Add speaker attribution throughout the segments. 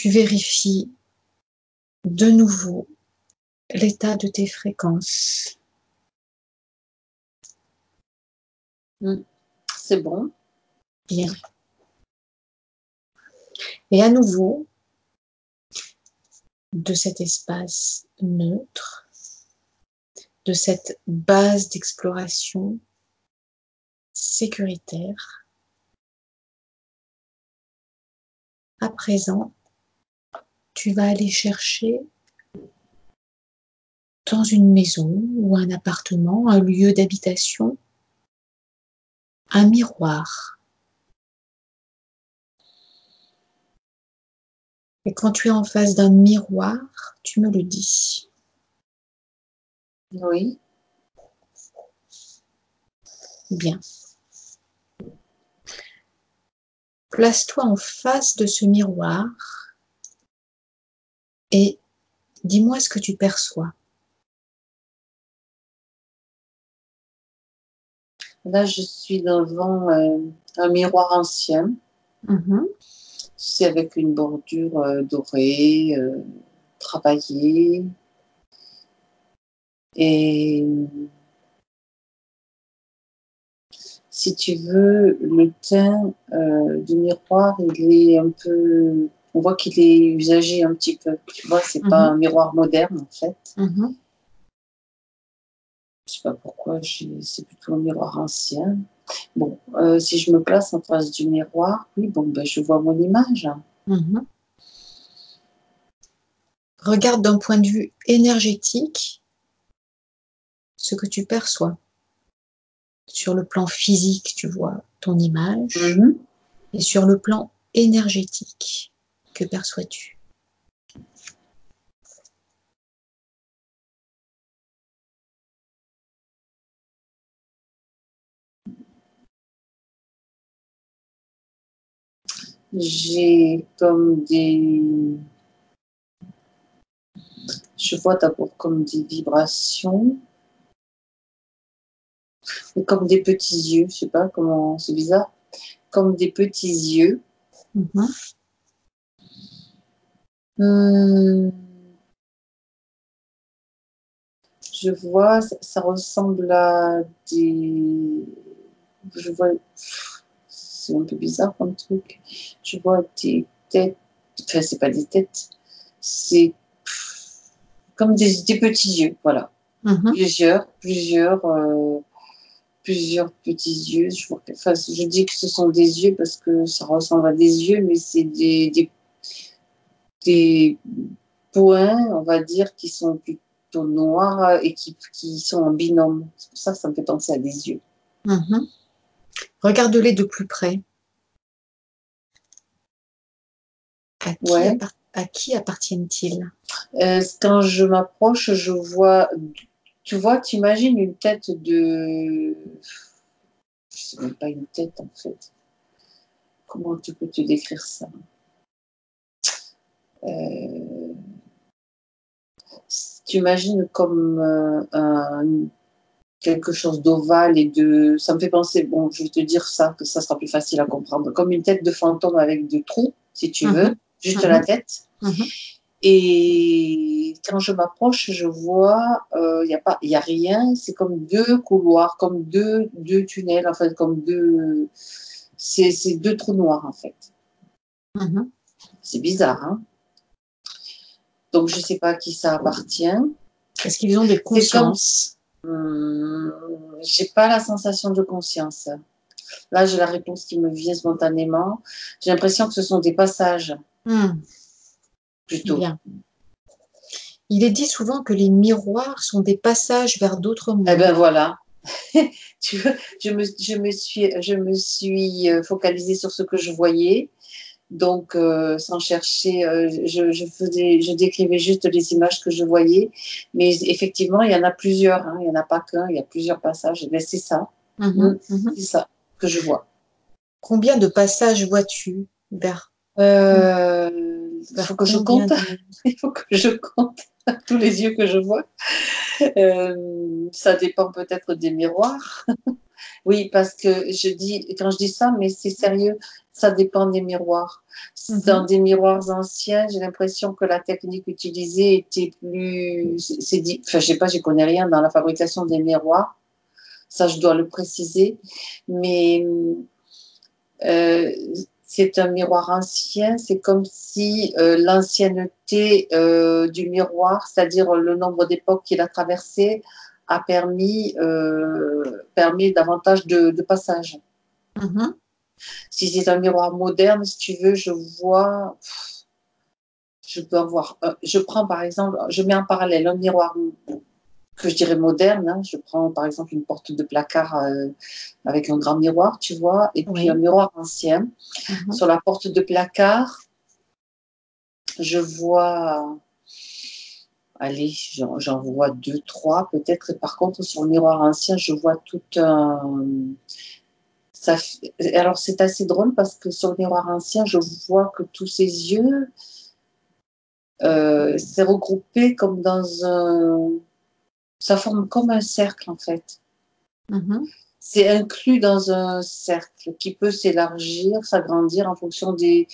Speaker 1: tu vérifies de nouveau l'état de tes fréquences.
Speaker 2: C'est bon.
Speaker 1: Bien. Et à nouveau, de cet espace neutre, de cette base d'exploration sécuritaire, à présent, tu vas aller chercher dans une maison ou un appartement, un lieu d'habitation, un miroir. Et quand tu es en face d'un miroir, tu me le dis.
Speaker 2: Oui.
Speaker 1: Bien. Place-toi en face de ce miroir et dis-moi ce que tu perçois.
Speaker 2: Là, je suis devant un miroir ancien. C'est avec une bordure dorée, travaillée. Et si tu veux, le teint du miroir, il est un peu... On voit qu'il est usagé un petit peu. Tu vois, c'est pas un miroir moderne, en fait. Je sais pas pourquoi, c'est plutôt un miroir ancien. Bon, si je me place en face du miroir, oui, bon, ben, je vois mon image.
Speaker 1: Regarde d'un point de vue énergétique ce que tu perçois. Sur le plan physique, tu vois ton image. Et sur le plan énergétique, que perçois-tu?
Speaker 2: J'ai comme des... Je vois d'abord comme des vibrations. Et comme des petits yeux, je sais pas comment... C'est bizarre. Comme des petits yeux. Je vois, ça ressemble à des... Je vois... C'est un peu bizarre comme truc. Je vois des têtes... Enfin, c'est pas des têtes. C'est comme des petits yeux, voilà. Plusieurs petits yeux. Enfin, je dis que ce sont des yeux parce que ça ressemble à des yeux, mais c'est des points, on va dire, qui sont plutôt noirs et qui sont en binôme. C'est pour ça que ça me fait penser à des yeux.
Speaker 1: Regarde-les de plus près. À qui appartiennent-ils?
Speaker 2: Quand je m'approche, je vois... Tu vois, tu imagines une tête de... Je sais même pas une tête, en fait. Comment tu peux te décrire ça? Tu imagines comme quelque chose d'ovale et de... Ça me fait penser, bon, je vais te dire ça, que ça sera plus facile à comprendre. Comme une tête de fantôme avec deux trous, si tu veux, juste la tête. Et quand je m'approche, je vois, y a rien, c'est comme deux couloirs, comme deux tunnels, en fait, comme deux... C'est deux trous noirs, en fait. C'est bizarre, hein? Donc, je ne sais pas à qui ça appartient.
Speaker 1: Est-ce qu'ils ont des consciences?
Speaker 2: J'ai pas la sensation de conscience. Là, j'ai la réponse qui me vient spontanément. J'ai l'impression que ce sont des passages. Plutôt.
Speaker 1: Bien. Il est dit souvent que les miroirs sont des passages vers d'autres mondes.
Speaker 2: Eh bien, voilà. Tu vois, je me suis focalisée sur ce que je voyais. Donc, sans chercher, je décrivais juste les images que je voyais. Mais effectivement, il y en a plusieurs. Hein, il n'y en a pas qu'un, il y a plusieurs passages. Mais c'est ça. C'est ça que je vois.
Speaker 1: Combien de passages vois-tu vers
Speaker 2: Il faut que je compte. Il faut que je compte tous les yeux que je vois. Ça dépend peut-être des miroirs. Oui, parce que quand je dis ça, mais c'est sérieux, ça dépend des miroirs. Dans des miroirs anciens, j'ai l'impression que la technique utilisée était plus... Enfin, je sais pas, je connais rien dans la fabrication des miroirs. Ça, je dois le préciser. Mais euh, c'est un miroir ancien. C'est comme si l'ancienneté du miroir, c'est-à-dire le nombre d'époques qu'il a traversé, a permis davantage de passages. Si c'est un miroir moderne, si tu veux, je vois, je peux avoir, je prends par exemple, je mets en parallèle un miroir que je dirais moderne, hein. Je prends par exemple une porte de placard avec un grand miroir, tu vois, et puis un miroir ancien. Sur la porte de placard, je vois, allez, j'en vois 2, 3 peut-être, et par contre sur le miroir ancien, je vois tout un... Alors c'est assez drôle parce que sur le miroir ancien, je vois que tous ces yeux, c'est regroupé comme dans un... Ça forme comme un cercle en fait. C'est inclus dans un cercle qui peut s'élargir, s'agrandir en fonction des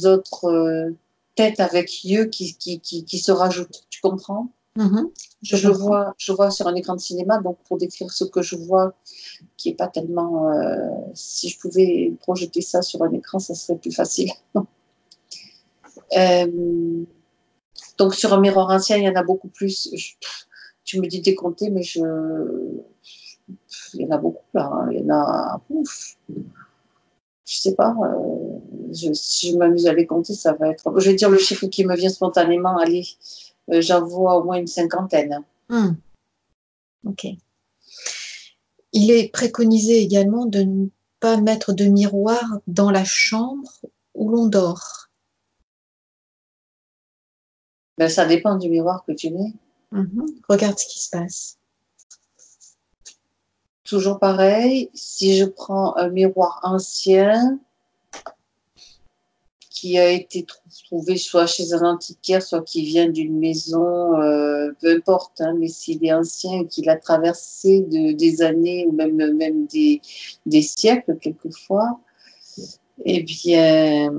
Speaker 2: autres têtes avec yeux qui se rajoutent. Tu comprends? Je vois sur un écran de cinéma, donc pour décrire ce que je vois, qui n'est pas tellement... si je pouvais projeter ça sur un écran, ça serait plus facile. Donc sur un miroir ancien, il y en a beaucoup plus. Tu me dis décompter, mais il y en a beaucoup là. Hein. Il y en a... Ouf. Je sais pas. Si je m'amuse à les compter, ça va être... Je vais dire le chiffre qui me vient spontanément. Allez, j'en vois au moins une 50aine.
Speaker 1: Ok. Il est préconisé également de ne pas mettre de miroir dans la chambre où l'on dort.
Speaker 2: Ben, ça dépend du miroir que tu mets.
Speaker 1: Regarde ce qui se passe.
Speaker 2: Toujours pareil, si je prends un miroir ancien qui a été trouvé soit chez un antiquaire, soit qui vient d'une maison, peu importe, hein, mais s'il est ancien et qu'il a traversé des années ou même des siècles quelquefois, eh bien,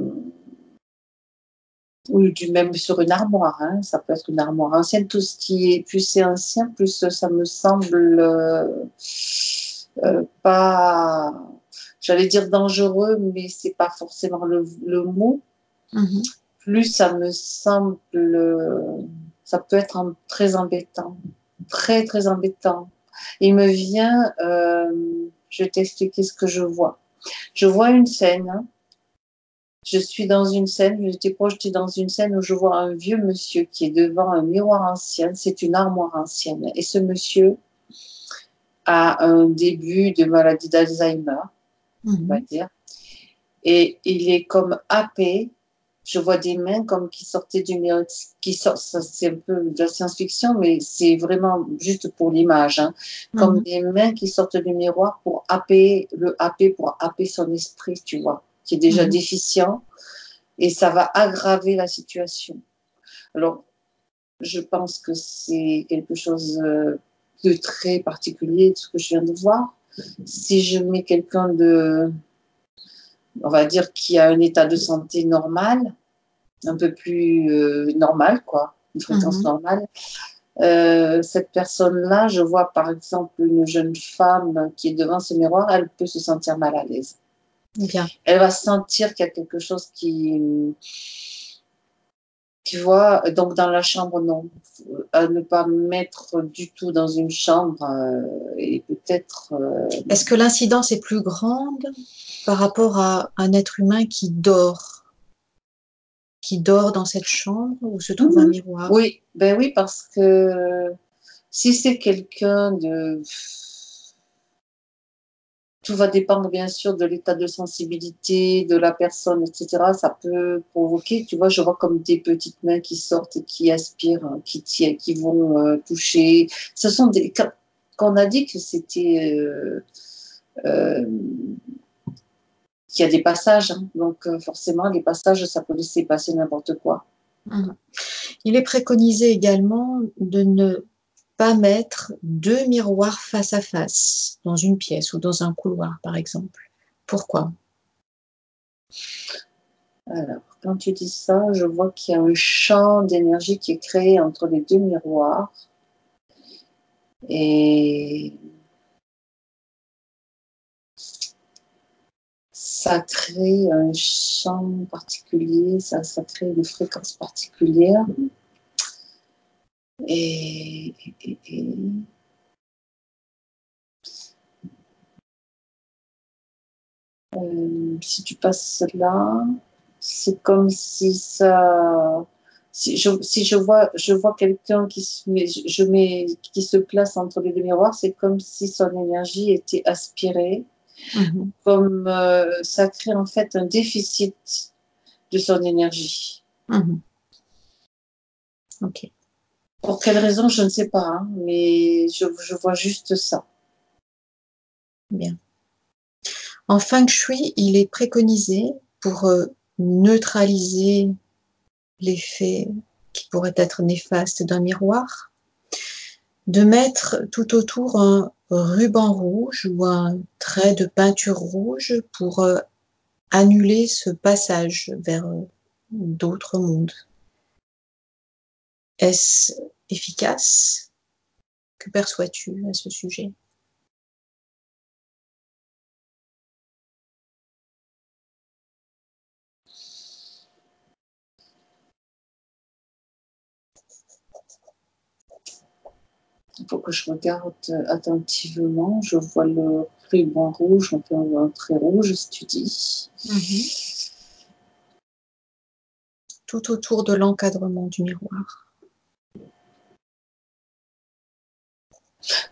Speaker 2: ou même sur une armoire, hein, ça peut être une armoire ancienne, tout ce qui est plus c'est ancien, plus ça me semble pas, j'allais dire dangereux, mais c'est pas forcément le mot. Plus ça me semble, ça peut être très embêtant, très très embêtant. Il me vient, je vais t'expliquer ce que je vois. Je vois une scène. Hein. Je suis dans une scène, j'étais projetée dans une scène où je vois un vieux monsieur qui est devant un miroir ancien, c'est une armoire ancienne. Et ce monsieur a un début de maladie d'Alzheimer, on va dire. Et il est comme happé. Je vois des mains comme qui sortaient du miroir, qui sortent, c'est un peu de la science-fiction, mais c'est vraiment juste pour l'image, hein. Comme des mains qui sortent du miroir pour pour happer son esprit, tu vois, qui est déjà déficient. Et ça va aggraver la situation. Alors, je pense que c'est quelque chose de très particulier de ce que je viens de voir. Si je mets quelqu'un on va dire, qui a un état de santé normal, un peu plus normal, quoi, une fréquence normale, cette personne-là, je vois par exemple une jeune femme qui est devant ce miroir, elle peut se sentir mal à l'aise.
Speaker 1: Bien.
Speaker 2: Elle va sentir qu'il y a quelque chose qui... Tu vois, donc dans la chambre, non. À ne pas mettre du tout dans une chambre et peut-être...
Speaker 1: Est-ce que l'incidence est plus grande par rapport à un être humain qui dort dans cette chambre où se trouve un miroir?
Speaker 2: Oui, ben oui, parce que si c'est quelqu'un de... Tout va dépendre bien sûr de l'état de sensibilité de la personne, etc. Ça peut provoquer, tu vois, je vois comme des petites mains qui sortent et qui aspirent, qui vont toucher. Ce sont des... Quand on a dit que c'était... qu'il y a des passages, hein. Donc forcément, les passages, ça peut laisser passer n'importe quoi.
Speaker 1: Il est préconisé également de ne pas mettre 2 miroirs face à face dans une pièce ou dans un couloir, par exemple? Pourquoi?
Speaker 2: Alors, quand tu dis ça, je vois qu'il y a un champ d'énergie qui est créé entre les deux miroirs. Et ça crée un champ particulier, ça crée une fréquence particulière. Et si tu passes là, c'est comme si ça... Si je vois quelqu'un qui qui se place entre les deux miroirs, c'est comme si son énergie était aspirée, comme ça crée en fait un déficit de son énergie.
Speaker 1: Ok.
Speaker 2: Pour quelle raison, je ne sais pas, hein, mais je vois juste ça.
Speaker 1: Bien. En feng shui, il est préconisé pour neutraliser l'effet qui pourrait être néfaste d'un miroir, de mettre tout autour un ruban rouge ou un trait de peinture rouge pour annuler ce passage vers d'autres mondes. Est-ce efficace? Que perçois-tu à ce sujet?
Speaker 2: Il faut que je regarde attentivement. Je vois le ruban rouge, un peu un trait rouge, si tu dis.
Speaker 1: Tout autour de l'encadrement du miroir.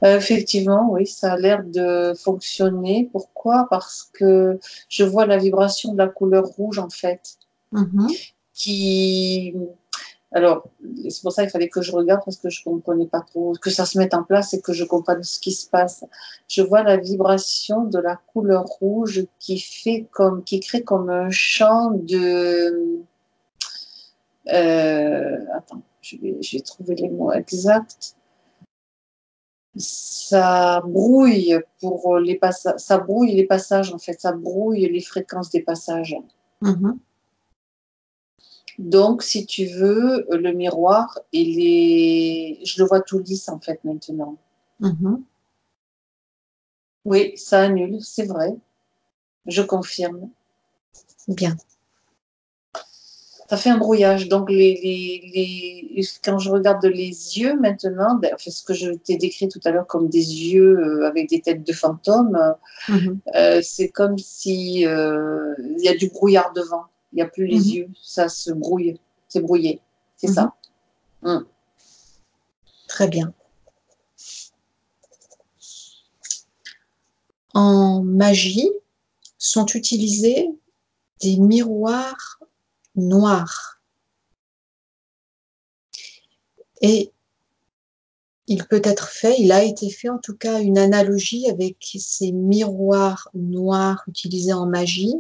Speaker 2: Effectivement, oui, ça a l'air de fonctionner. Pourquoi? Parce que je vois la vibration de la couleur rouge, en fait, qui... Alors, c'est pour ça qu'il fallait que je regarde parce que je ne comprenais pas trop, que ça se mette en place et que je comprenne ce qui se passe. Je vois la vibration de la couleur rouge qui crée comme un champ de... attends, je vais trouver les mots exacts. Ça brouille ça brouille les passages, en fait, ça brouille les fréquences des passages. Donc, si tu veux, le miroir, je le vois tout lisse, en fait, maintenant. Oui, ça annule, c'est vrai. Je confirme.
Speaker 1: Bien.
Speaker 2: Ça fait un brouillage. Donc, quand je regarde les yeux maintenant, ce que je t'ai décrit tout à l'heure comme des yeux avec des têtes de fantômes, c'est comme si il y a du brouillard devant. Il n'y a plus les yeux. Ça se brouille. C'est brouillé. C'est ça.
Speaker 1: Très bien. En magie, sont utilisés des miroirs noirs. Et il a été fait en tout cas une analogie avec ces miroirs noirs utilisés en magie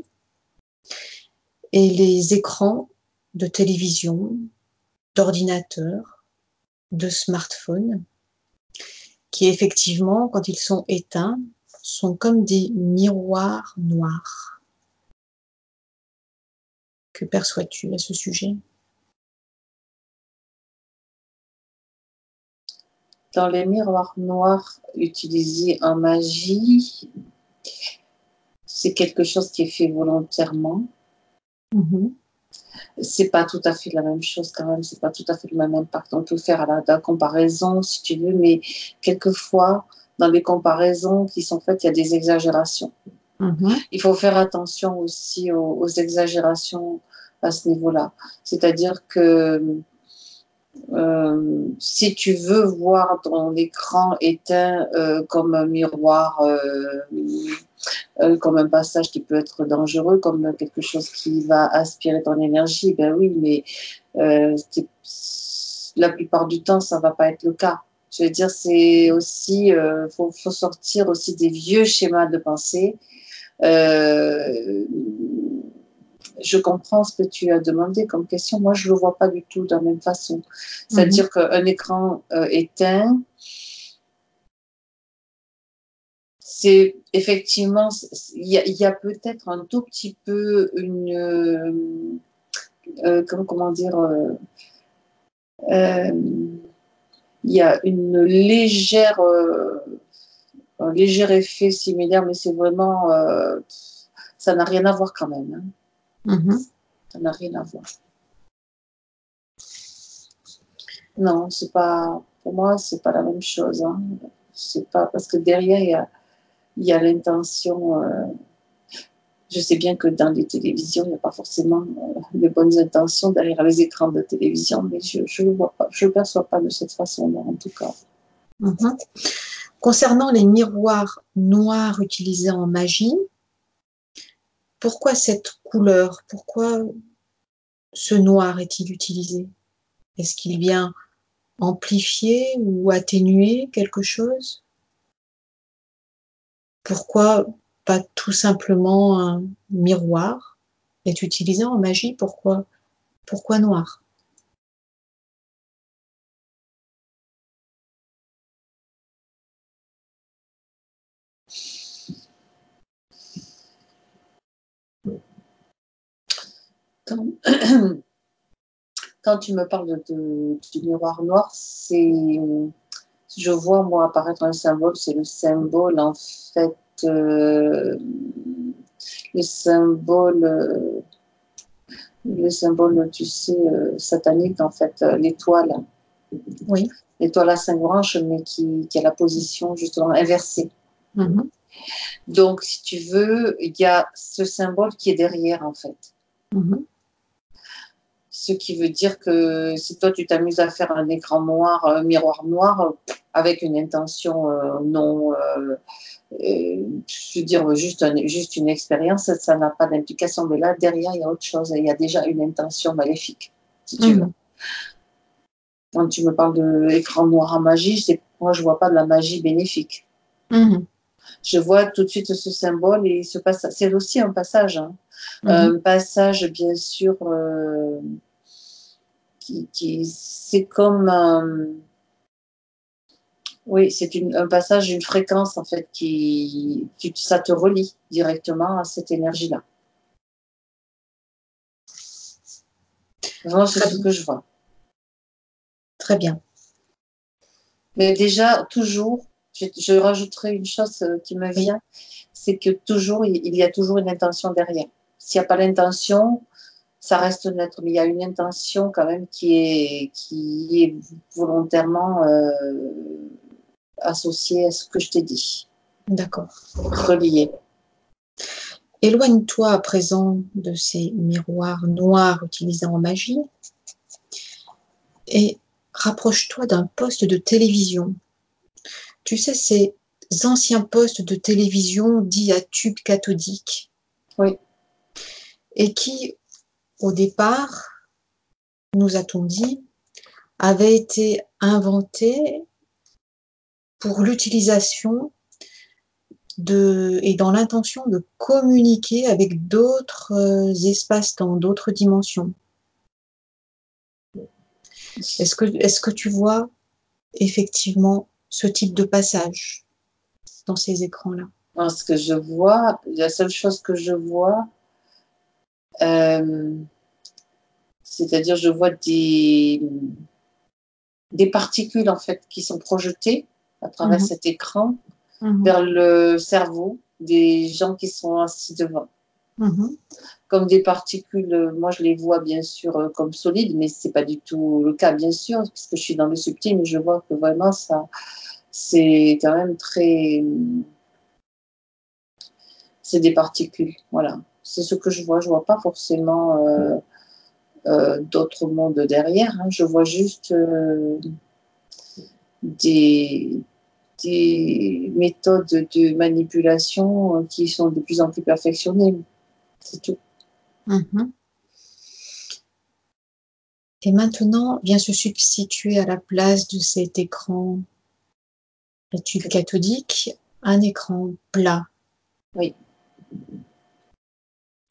Speaker 1: et les écrans de télévision, d'ordinateur, de smartphone, qui effectivement, quand ils sont éteints, sont comme des miroirs noirs. Que perçois-tu à ce sujet?
Speaker 2: Dans les miroirs noirs utilisés en magie, c'est quelque chose qui est fait volontairement. C'est pas tout à fait la même chose quand même, c'est pas tout à fait le même impact. On peut faire la comparaison si tu veux, mais quelquefois, dans les comparaisons qui sont faites, il y a des exagérations. Il faut faire attention aussi aux exagérations à ce niveau-là. C'est-à-dire que si tu veux voir ton écran éteint comme un miroir, comme un passage qui peut être dangereux, comme quelque chose qui va aspirer ton énergie, ben oui, mais la plupart du temps, ça ne va pas être le cas. Je veux dire, c'est aussi, faut sortir aussi des vieux schémas de pensée je comprends ce que tu as demandé comme question. Moi, je ne le vois pas du tout de la même façon. C'est-à-dire qu'un écran éteint, c'est effectivement, il y a peut-être un tout petit peu une, comment dire, il y a une légère, un léger effet similaire, mais c'est vraiment, ça n'a rien à voir quand même. Hein. Ça n'a rien à voir. Non, c'est pas, pour moi, c'est pas la même chose. Hein. C'est pas parce que derrière il y a l'intention. Je sais bien que dans les télévisions, il n'y a pas forcément de bonnes intentions derrière les écrans de télévision, mais je ne vois pas, je ne perçois pas de cette façon-là, en tout cas.
Speaker 1: Concernant les miroirs noirs utilisés en magie, pourquoi cette couleur? Pourquoi ce noir est-il utilisé? Est-ce qu'il vient amplifier ou atténuer quelque chose? Pourquoi pas tout simplement un miroir est utilisé en magie? Pourquoi noir?
Speaker 2: Quand tu me parles du miroir noir, je vois moi apparaître un symbole, c'est le symbole en fait, le symbole, tu sais, satanique en fait, l'étoile.
Speaker 1: Oui.
Speaker 2: L'étoile à 5 branches, mais qui a la position justement inversée. Donc, si tu veux, il y a ce symbole qui est derrière en fait. Ce qui veut dire que si toi tu t'amuses à faire un écran noir, un miroir noir, avec une intention non, je veux dire juste une expérience, ça n'a pas d'implication. Mais là, derrière, il y a autre chose. Il y a déjà une intention maléfique, si tu veux. Quand tu me parles de l'écran noir en magie, moi je vois pas de la magie bénéfique. Je vois tout de suite ce symbole et ce passage. C'est aussi un passage, hein. Un passage bien sûr c'est comme oui, c'est un passage, une fréquence en fait ça te relie directement à cette énergie-là. Vraiment, c'est ce que je vois.
Speaker 1: Très bien.
Speaker 2: Mais déjà, toujours, je rajouterai une chose qui me vient, c'est que toujours, il y a toujours une intention derrière. S'il n'y a pas l'intention, ça reste neutre, mais il y a une intention quand même qui est volontairement associée à ce que je t'ai dit.
Speaker 1: D'accord.
Speaker 2: Reliée.
Speaker 1: Éloigne-toi à présent de ces miroirs noirs utilisés en magie et rapproche-toi d'un poste de télévision. Tu sais, ces anciens postes de télévision dits à tube cathodique.
Speaker 2: Oui.
Speaker 1: Et qui, au départ, nous a-t-on dit, avaient été inventés pour l'utilisation et dans l'intention de communiquer avec d'autres espaces-temps, d'autres dimensions. Est-ce que tu vois effectivement ce type de passage dans ces écrans-là?
Speaker 2: Ce que je vois, la seule chose que je vois, c'est-à-dire je vois des particules en fait qui sont projetées à travers cet écran vers le cerveau des gens qui sont assis devant. Comme des particules, moi je les vois bien sûr comme solides, mais c'est pas du tout le cas bien sûr, parce que je suis dans le subtil, mais je vois que vraiment ça, c'est quand même très, c'est des particules, voilà. C'est ce que je vois pas forcément d'autres mondes derrière, hein. Je vois juste des méthodes de manipulation qui sont de plus en plus perfectionnées. C'est tout.
Speaker 1: Et maintenant vient se substituer à la place de cet écran, le tube cathodique, un écran plat.
Speaker 2: Oui.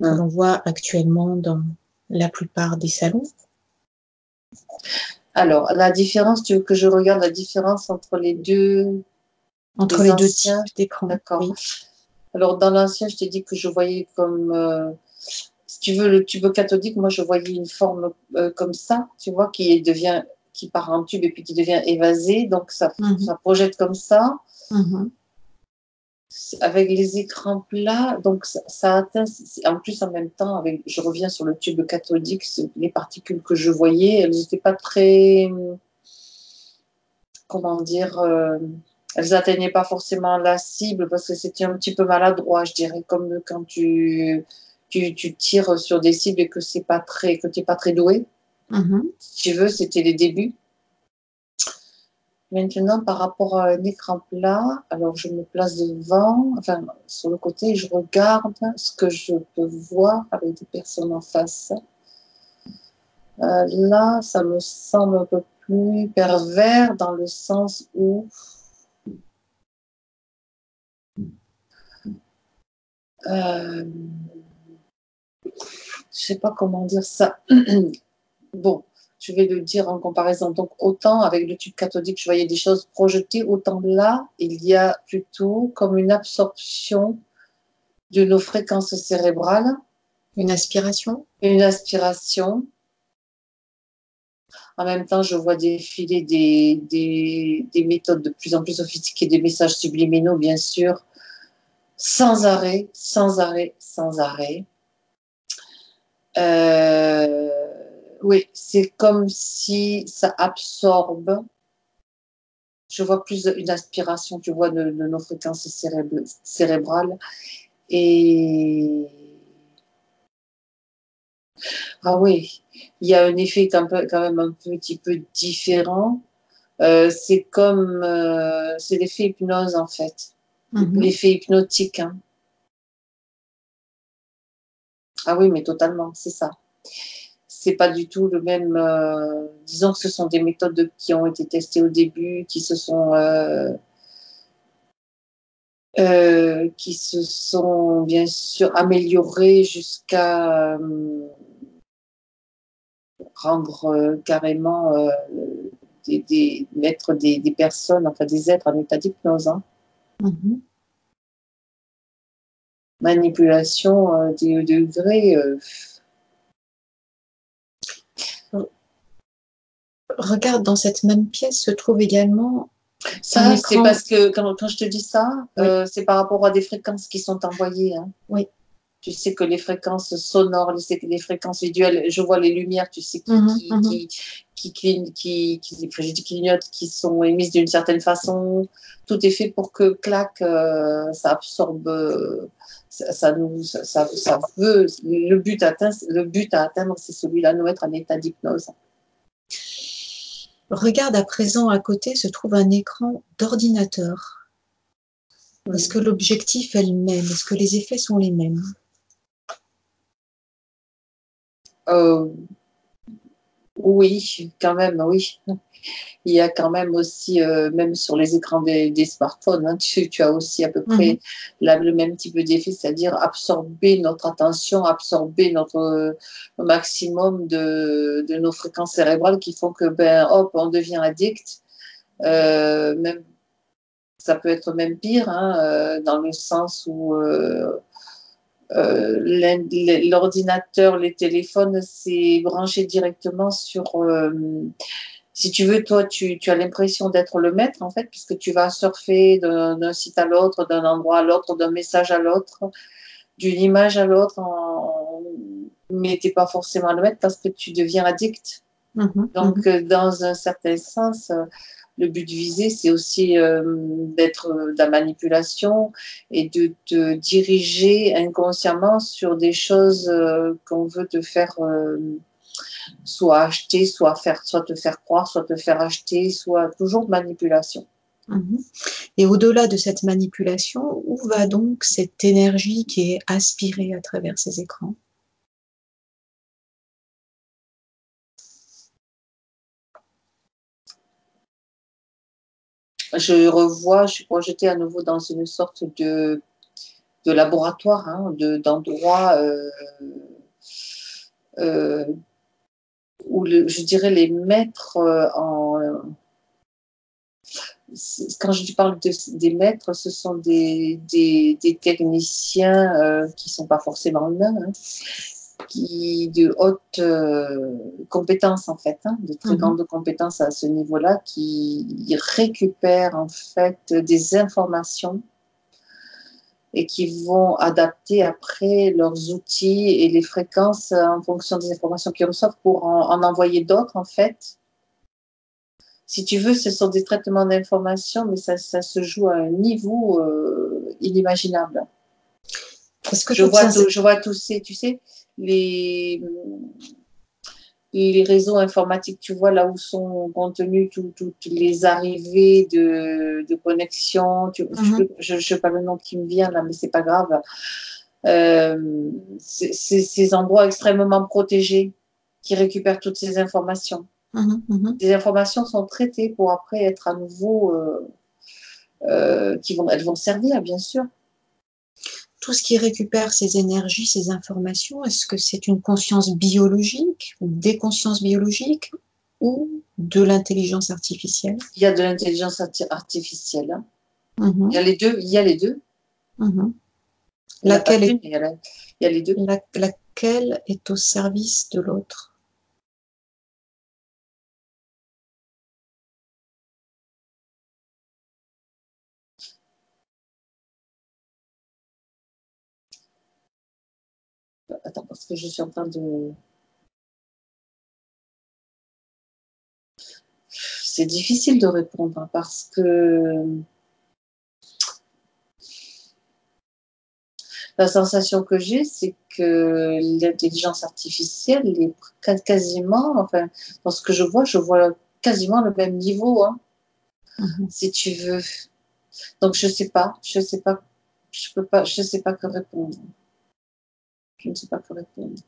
Speaker 1: que l'on voit actuellement dans la plupart des salons.
Speaker 2: Alors, la différence, tu veux que je regarde la différence entre les deux,
Speaker 1: Entre les deux types d'écran.
Speaker 2: D'accord.
Speaker 1: Oui.
Speaker 2: Alors, dans l'ancien, je t'ai dit que je voyais comme, si tu veux, le tube cathodique, moi, je voyais une forme comme ça, tu vois, qui part en tube et puis qui devient évasé. Donc, ça projette comme ça. Avec les écrans plats, donc ça atteint, en plus en même temps, je reviens sur le tube cathodique, les particules que je voyais, elles n'étaient pas très, comment dire, elles n'atteignaient pas forcément la cible parce que c'était un petit peu maladroit, je dirais, comme quand tu tires sur des cibles et que tu n'es pas très doué. Si tu veux, c'était les débuts. Maintenant, par rapport à un écran plat, alors je me place devant, enfin sur le côté, et je regarde ce que je peux voir avec des personnes en face. Là, ça me semble un peu plus pervers dans le sens où je sais pas comment dire ça. Bon, je vais le dire en comparaison. Donc, autant avec le tube cathodique, je voyais des choses projetées, autant là, il y a plutôt comme une absorption de nos fréquences cérébrales.
Speaker 1: Une aspiration.
Speaker 2: Une aspiration. En même temps, je vois défiler des méthodes de plus en plus sophistiquées, des messages subliminaux, bien sûr, sans arrêt, sans arrêt, sans arrêt. Oui, c'est comme si ça absorbe. Je vois plus une aspiration, tu vois, de nos fréquences cérébrales. Et ah oui, il y a un effet quand même un petit peu différent. C'est comme, c'est l'effet hypnose en fait, l'effet hypnotique. Hein. Ah oui, mais totalement, c'est ça. C'est pas du tout le même. Disons que ce sont des méthodes qui ont été testées au début, qui se sont bien sûr améliorées jusqu'à rendre carrément mettre des personnes, enfin des êtres en état d'hypnose. Hein. Manipulation des degrés.
Speaker 1: Regarde, dans cette même pièce se trouve également
Speaker 2: ça, c'est parce que quand je te dis ça,
Speaker 1: oui.
Speaker 2: C'est par rapport à des fréquences qui sont envoyées. Hein.
Speaker 1: Oui.
Speaker 2: Tu sais que les fréquences sonores, les fréquences visuelles, je vois les lumières, tu sais, qui clignotent, qui sont émises d'une certaine façon. Tout est fait pour que, clac, ça absorbe, ça veut, le but à atteindre, c'est celui-là, nous mettre en état d'hypnose.
Speaker 1: Regarde à présent, à côté se trouve un écran d'ordinateur. Est-ce que l'objectif est le même? Est-ce que les effets sont les mêmes?
Speaker 2: Oui, quand même, oui. Il y a quand même aussi, même sur les écrans des smartphones, hein, tu as aussi à peu près le même type d'effet, c'est-à-dire absorber notre attention, absorber notre maximum de nos fréquences cérébrales qui font que, ben, hop, on devient addict. Même, ça peut être même pire, hein, dans le sens où l'ordinateur, les téléphones, c'est branché directement sur... si tu veux, toi, tu as l'impression d'être le maître, en fait, puisque tu vas surfer d'un site à l'autre, d'un endroit à l'autre, d'un message à l'autre, d'une image à l'autre, mais tu n'es pas forcément le maître parce que tu deviens addict. Donc, dans un certain sens, le but visé, c'est aussi d'être de la manipulation et de te diriger inconsciemment sur des choses qu'on veut te faire soit acheter, soit te faire croire, soit te faire acheter, soit toujours manipulation.
Speaker 1: Et au-delà de cette manipulation, où va donc cette énergie qui est aspirée à travers ces écrans?
Speaker 2: Je suis projetée à nouveau dans une sorte de laboratoire, hein, d'endroits où je dirais les maîtres quand je parle des maîtres, ce sont des techniciens qui ne sont pas forcément humains, hein, de haute compétence en fait, hein, de très grandes compétences à ce niveau-là, qui récupèrent en fait des informations et qui vont adapter après leurs outils et les fréquences en fonction des informations qu'ils reçoivent pour en envoyer d'autres en fait. Si tu veux, ce sont des traitements d'information, mais ça se joue à un niveau inimaginable. Je vois tous ces, tu sais, les réseaux informatiques, tu vois, là où sont contenues toutes les arrivées de connexion. Je ne sais pas le nom qui me vient là, mais c'est pas grave. Ces endroits extrêmement protégés qui récupèrent toutes ces informations. Ces informations sont traitées pour après être à nouveau, elles vont servir, bien sûr.
Speaker 1: Tout ce qui récupère ces énergies, ces informations, est-ce que c'est une conscience biologique ou des consciences biologiques ou de l'intelligence artificielle?
Speaker 2: Il y a de l'intelligence artificielle. Hein. Il y a les deux. Il y a les deux.
Speaker 1: Laquelle
Speaker 2: il y a les deux.
Speaker 1: Laquelle est au service de l'autre?
Speaker 2: Attends, parce que je suis en train de... C'est difficile de répondre hein, parce que la sensation que j'ai, c'est que l'intelligence artificielle est quasiment, enfin, dans ce que je vois quasiment le même niveau, hein, si tu veux. Donc je sais pas, je sais pas que répondre. Je ne sais pas que répondre.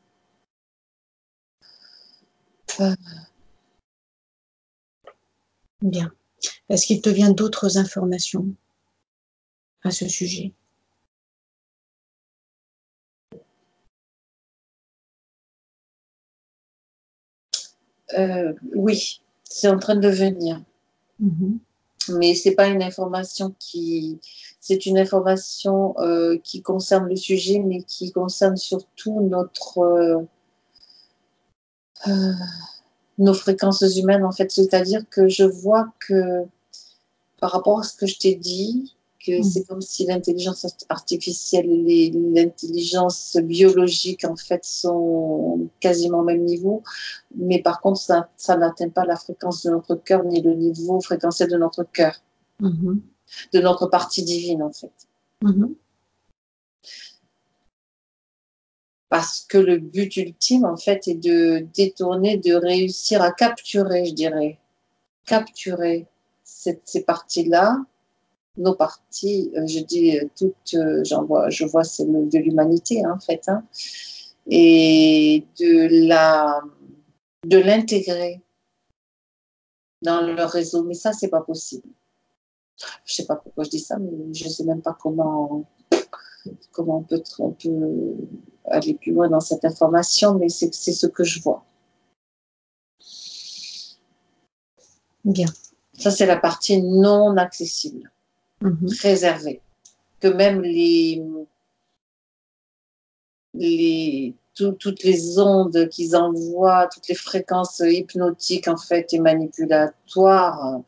Speaker 1: Bien. Est-ce qu'il te vient d'autres informations à ce sujet?
Speaker 2: Oui, c'est en train de venir. Mais c'est pas une information c'est une information qui concerne le sujet, mais qui concerne surtout nos fréquences humaines, en fait. C'est-à-dire que je vois que, par rapport à ce que je t'ai dit, que c'est comme si l'intelligence artificielle et l'intelligence biologique, en fait, sont quasiment au même niveau. Mais par contre, ça n'atteint pas la fréquence de notre cœur, ni le niveau fréquentiel de notre cœur. De notre partie divine, en fait. Parce que le but ultime, en fait, est de détourner, de réussir à capturer, je dirais, ces parties-là, nos parties, je dis toutes, je vois celle de l'humanité, en fait, hein, et de l'intégrer dans le réseau. Mais ça, c'est pas possible. Je sais pas pourquoi je dis ça, mais je sais même pas comment on peut aller plus loin dans cette information, mais c'est ce que je vois.
Speaker 1: Bien.
Speaker 2: Ça, c'est la partie non accessible, réservée. Que même toutes les ondes qu'ils envoient, toutes les fréquences hypnotiques en fait et manipulatoires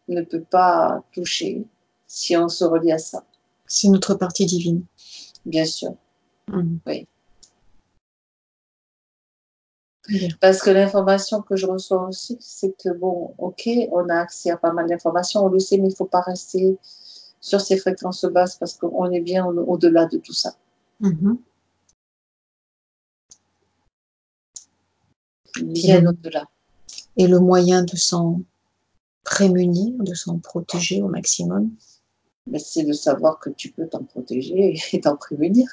Speaker 2: ne peut pas toucher si on se relie à ça.
Speaker 1: C'est notre partie divine.
Speaker 2: Bien sûr. Oui.
Speaker 1: Bien.
Speaker 2: Parce que l'information que je reçois aussi, c'est que bon, ok, on a accès à pas mal d'informations, on le sait, mais il ne faut pas rester sur ces fréquences basses parce qu'on est bien au-delà de tout ça. Bien au-delà.
Speaker 1: Et le moyen de s'en prémunir, de s'en protéger au maximum?
Speaker 2: C'est de savoir que tu peux t'en protéger et t'en prévenir.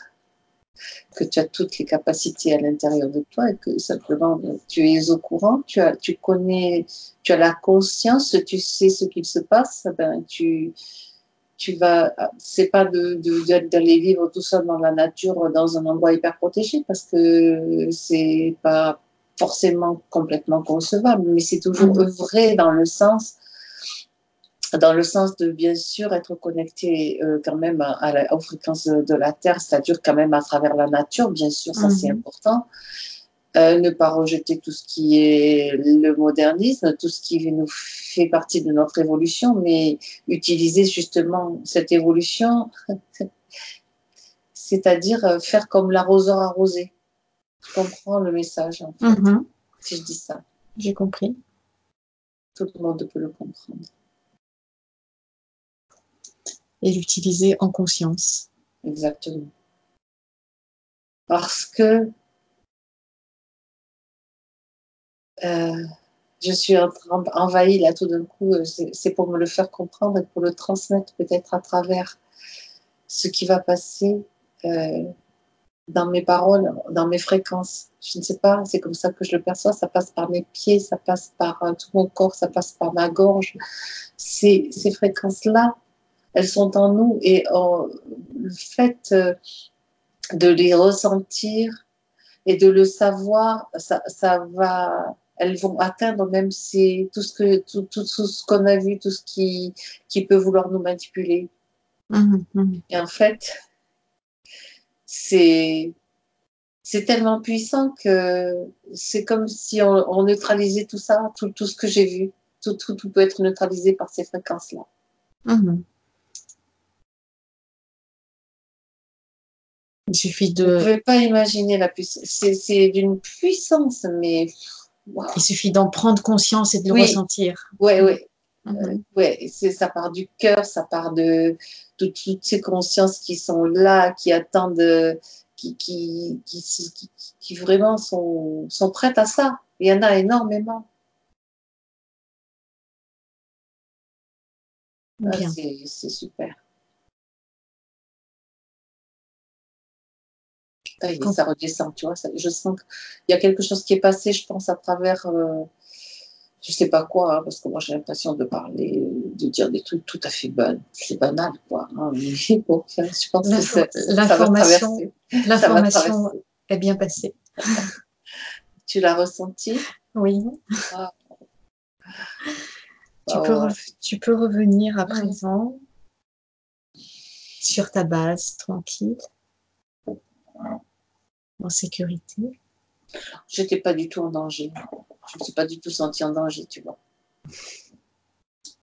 Speaker 2: Que tu as toutes les capacités à l'intérieur de toi et que simplement tu es au courant, tu connais, tu as la conscience, tu sais ce qu'il se passe, ben tu c'est pas d'aller vivre tout seul dans la nature, dans un endroit hyper protégé, parce que c'est pas forcément complètement concevable, mais c'est toujours œuvrer dans le sens de bien sûr être connecté quand même aux fréquences de la Terre, c'est-à-dire quand même à travers la nature, bien sûr, ça c'est important. Ne pas rejeter tout ce qui est le modernisme, tout ce qui nous fait partie de notre évolution, mais utiliser justement cette évolution, c'est-à-dire faire comme l'arroseur arrosé. Je comprends le message, en fait, si je dis ça.
Speaker 1: J'ai compris.
Speaker 2: Tout le monde peut le comprendre.
Speaker 1: Et l'utiliser en conscience.
Speaker 2: Exactement. Parce que je suis envahie là tout d'un coup, c'est pour me le faire comprendre et pour le transmettre peut-être à travers ce qui va passer dans mes paroles, dans mes fréquences. Je ne sais pas, c'est comme ça que je le perçois, ça passe par mes pieds, ça passe par tout mon corps, ça passe par ma gorge. Ces fréquences-là, elles sont en nous et le fait de les ressentir et de le savoir, elles vont atteindre même tout ce qu'on a vu, tout ce qui peut vouloir nous manipuler. Et en fait, c'est tellement puissant que c'est comme si on neutralisait tout ça, tout ce que j'ai vu. Tout peut être neutralisé par ces fréquences-là.
Speaker 1: Il suffit de...
Speaker 2: Vous ne pouvez pas imaginer la puissance. C'est d'une puissance, mais... Wow.
Speaker 1: Il suffit d'en prendre conscience et de le ressentir.
Speaker 2: Oui. Ça part du cœur, ça part de toutes ces consciences qui sont là, qui attendent, qui vraiment sont prêtes à ça. Il y en a énormément. C'est super. Ça redescend, tu vois. Je sens qu'il y a quelque chose qui est passé, je pense, à travers... je sais pas quoi, hein, parce que moi j'ai l'impression de parler, de dire des trucs tout à fait c'est banal, quoi. Hein, mais bon, je pense que ça va traverser.
Speaker 1: L'information est bien passée.
Speaker 2: Tu l'as ressenti?
Speaker 1: Oui.
Speaker 2: Ah.
Speaker 1: Tu peux revenir à présent sur ta base, tranquille, en sécurité.
Speaker 2: J'étais pas du tout en danger. Je me suis pas du tout sentie en danger, tu vois.